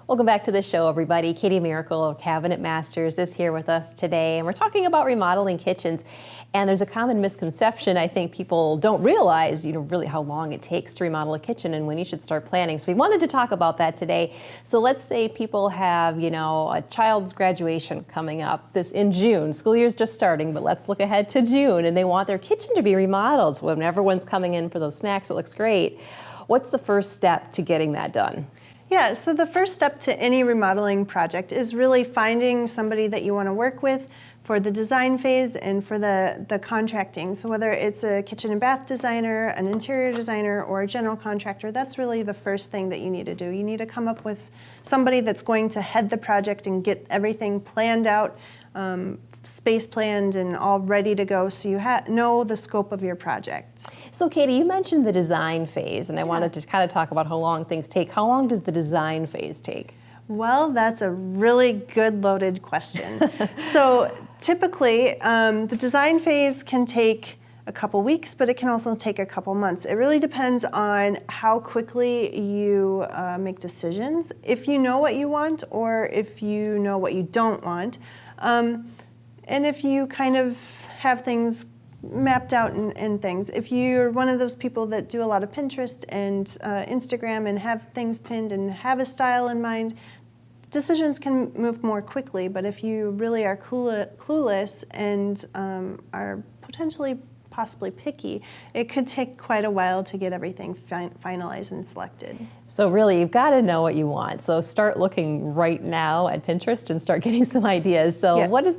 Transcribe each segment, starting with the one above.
Welcome back to the show, everybody. Katie Miracle of Cabinet Masters is here with us today, and we're talking about remodeling kitchens. And there's a common misconception. I think people don't realize, really how long it takes to remodel a kitchen and when you should start planning. So we wanted to talk about that today. So let's say people have, a child's graduation coming up in June. School year's just starting, but let's look ahead to June, and they want their kitchen to be remodeled. So when everyone's coming in for those snacks, it looks great. What's the first step to getting that done? Yeah, so the first step to any remodeling project is really finding somebody that you want to work with for the design phase and for the contracting. So whether it's a kitchen and bath designer, an interior designer, or a general contractor, that's really the first thing that you need to do. You need to come up with somebody that's going to head the project and get everything planned out, space planned and all ready to go, so you know the scope of your project. So Katie, you mentioned the design phase, and I wanted to kind of talk about how long things take. How long does the design phase take? Well, that's a really good loaded question. So typically, the design phase can take a couple weeks, but it can also take a couple months. It really depends on how quickly you make decisions, if you know what you want or if you know what you don't want. And if you kind of have things mapped out and things. If you're one of those people that do a lot of Pinterest and Instagram and have things pinned and have a style in mind, decisions can move more quickly. But if you really are clueless and are possibly picky, it could take quite a while to get everything finalized and selected. So really, you've got to know what you want. So start looking right now at Pinterest and start getting some ideas. So yes. What's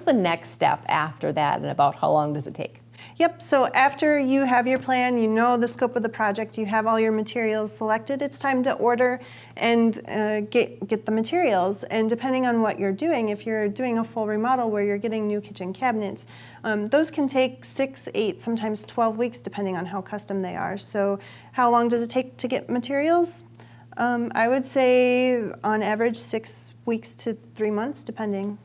the next step after that, and about how long does it take? Yep, so after you have your plan, you know the scope of the project, you have all your materials selected, it's time to order and get the materials. And depending on what you're doing, if you're doing a full remodel where you're getting new kitchen cabinets, those can take 6, 8, sometimes 12 weeks depending on how custom they are. So how long does it take to get materials? I would say on average 6 weeks to 3 months depending.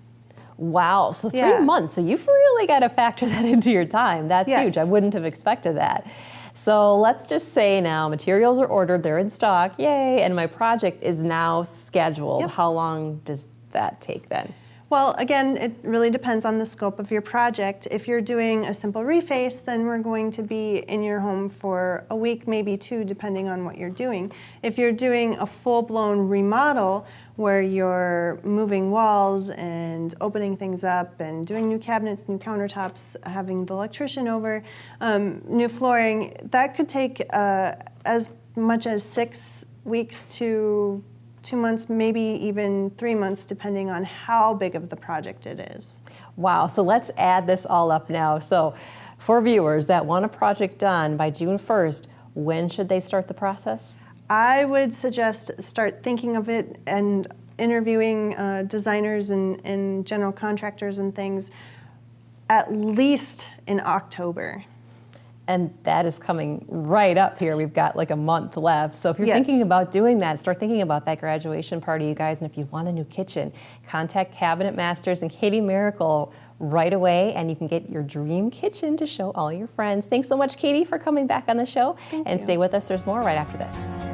Wow, so 3 months. So you've really got to factor that into your time. That's huge. I wouldn't have expected that. So let's just say now materials are ordered, they're in stock, yay, and my project is now scheduled. Yep. How long does that take then? Well, again, it really depends on the scope of your project. If you're doing a simple reface, then we're going to be in your home for a week, maybe 2, depending on what you're doing. If you're doing a full-blown remodel, where you're moving walls and opening things up and doing new cabinets, new countertops, having the electrician over, new flooring, that could take as much as 6 weeks to 2 months, maybe even 3 months, depending on how big of the project it is. Wow, so let's add this all up now. So for viewers that want a project done by June 1st, when should they start the process? I would suggest start thinking of it and interviewing designers and general contractors and things at least in October. And that is coming right up here. We've got like a month left. So if you're thinking about doing that, start thinking about that graduation party, you guys. And if you want a new kitchen, contact Cabinet Masters and Katie Miracle right away, and you can get your dream kitchen to show all your friends. Thanks so much, Katie, for coming back on the show. Thank you. Stay with us. There's more right after this.